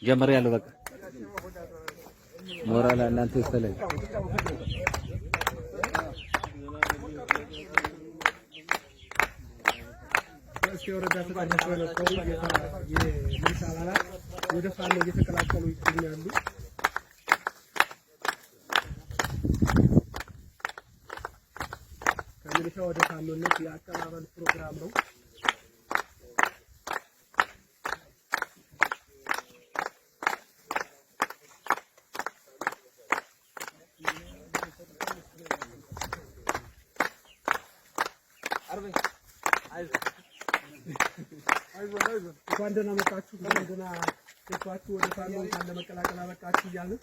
ጀመር ያለው በቃ ሞራል እናንተ ይስተለኝ ወረዳ ተጣጣፈ የሚሊሻ አባላት ወደ ፋኖ እየተቀላቀሉ ይገኛሉ። ከሚሊሻ ወደ ፋኖነት የአቀባበል ፕሮግራም ነው። እንኳን ደህና መጣችሁ፣ እንኳን ደህና ገባችሁ ወደ ፋኖ እንኳን ለመቀላቀል አበቃችሁ እያልን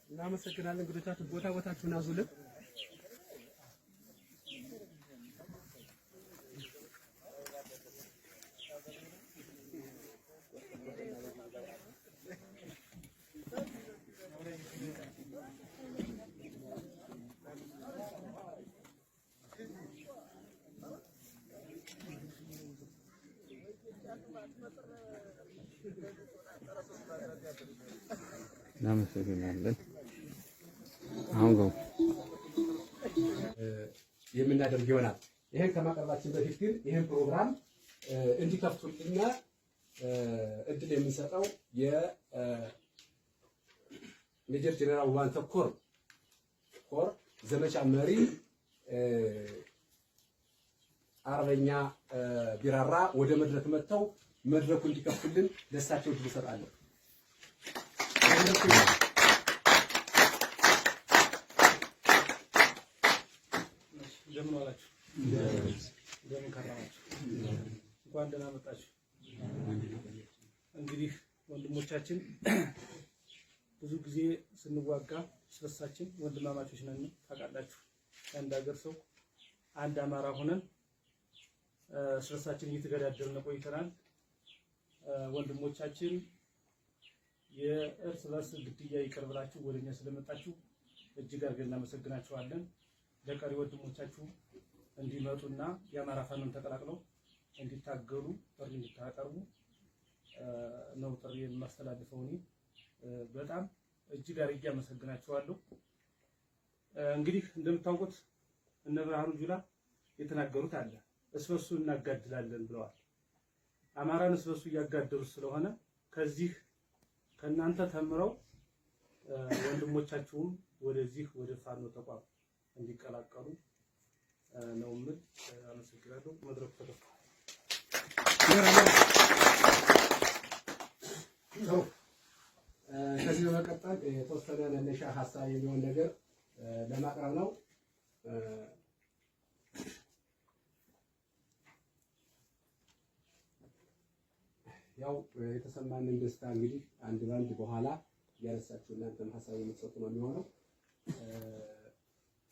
እናመሰግናለን። እንግዶቻችሁ ቦታችሁን አዙልን። እናመሰግናለን። አሁን ነው የምናደርግ ይሆናል። ይሄን ከማቅረባችን በፊት ግን ይሄን ፕሮግራም እንዲከፍቱልና እድል የምንሰጠው የሜጀር ጄኔራል ዋንተ ኮር ዘመቻ መሪ አርበኛ ቢራራ ወደ መድረክ መጥተው መድረኩ እንዲከፍቱልን ደስታቸው እድል እሰጣለሁ። እንደምን ዋላችሁ? እንደምን ከረማችሁ? እንኳን ደህና መጣችሁ። እንግዲህ ወንድሞቻችን ብዙ ጊዜ ስንዋጋ ስለሳችን ወንድማማቾች ነን ታውቃላችሁ። አንድ ሀገር ሰው አንድ አማራ ሆነን ስለሳችን እየተገዳደልን ቆይተናል። ወንድሞቻችን የእርስ በርስ ግድያ ይቅር ብላችሁ ወደኛ ስለመጣችሁ እጅግ አድርገን እናመሰግናችኋለን። ለቀሪ ወንድሞቻችሁ እንዲመጡና የአማራ ፋኖን ተቀላቅለው እንዲታገሉ ጥሪ እንድታቀርቡ ነው ጥሪ የማስተላልፈው። እኔ በጣም እጅግ አድርጌ አመሰግናችኋለሁ። እንግዲህ እንደምታውቁት እነ ብርሃኑ ጁላ የተናገሩት አለ እስበሱ እናጋድላለን ብለዋል። አማራን እስበሱ እያጋደሉ ስለሆነ ከዚህ ከናንተ ተምረው ወንድሞቻችሁም ወደዚህ ወደ ፋኖ ተቋም እንዲቀላቀሉ ነው የምል። አመሰግናለሁ። መድረኩ ተከፍቷል። ከዚህ በመቀጠል የተወሰነ መነሻ ሀሳብ የሚሆን ነገር ለማቅረብ ነው። ያው የተሰማንን ደስታ እንግዲህ አንድ ባንድ በኋላ ያነሳችሁ እናንተም ሀሳብ የምትሰጡ ነው የሚሆነው።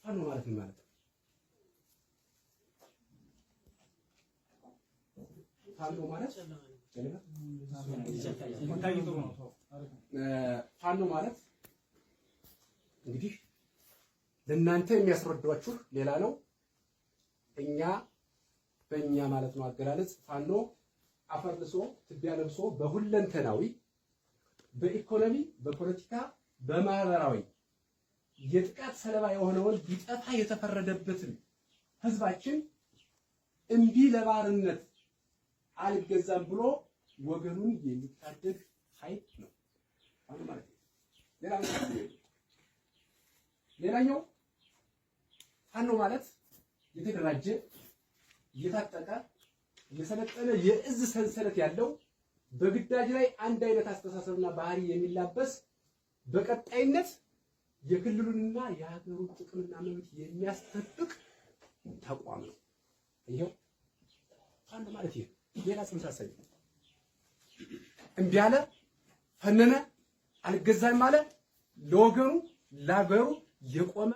ፋኖ ማለት ምን ማለት ነው? ፋኖ ማለት እንግዲህ ለእናንተ የሚያስረዷችሁ ሌላ ነው። እኛ በእኛ ማለት ነው አገላለጽ ፋኖ አፈር ልሶ ትቢያ ለብሶ በሁለንተናዊ በኢኮኖሚ በፖለቲካ በማህበራዊ የጥቃት ሰለባ የሆነውን ቢጠፋ የተፈረደበትን ህዝባችን እምቢ ለባርነት አልገዛም ብሎ ወገኑን የሚታደግ ኃይል ነው ማለት ነው። ሌላኛው ፋኖ ማለት የተደራጀ የታጠቀ የሰለጠነ የእዝ ሰንሰለት ያለው በግዳጅ ላይ አንድ አይነት አስተሳሰብና ባህሪ የሚላበስ በቀጣይነት የክልሉንና የሀገሩን ጥቅምና መብት የሚያስጠብቅ ተቋም ነው። ይሄው ፋኖ ማለት ይሄ ሌላ ጽንሰ ሀሳብ እምቢ አለ፣ ፈነነ፣ አልገዛም አለ። ለወገኑ ለአገሩ የቆመ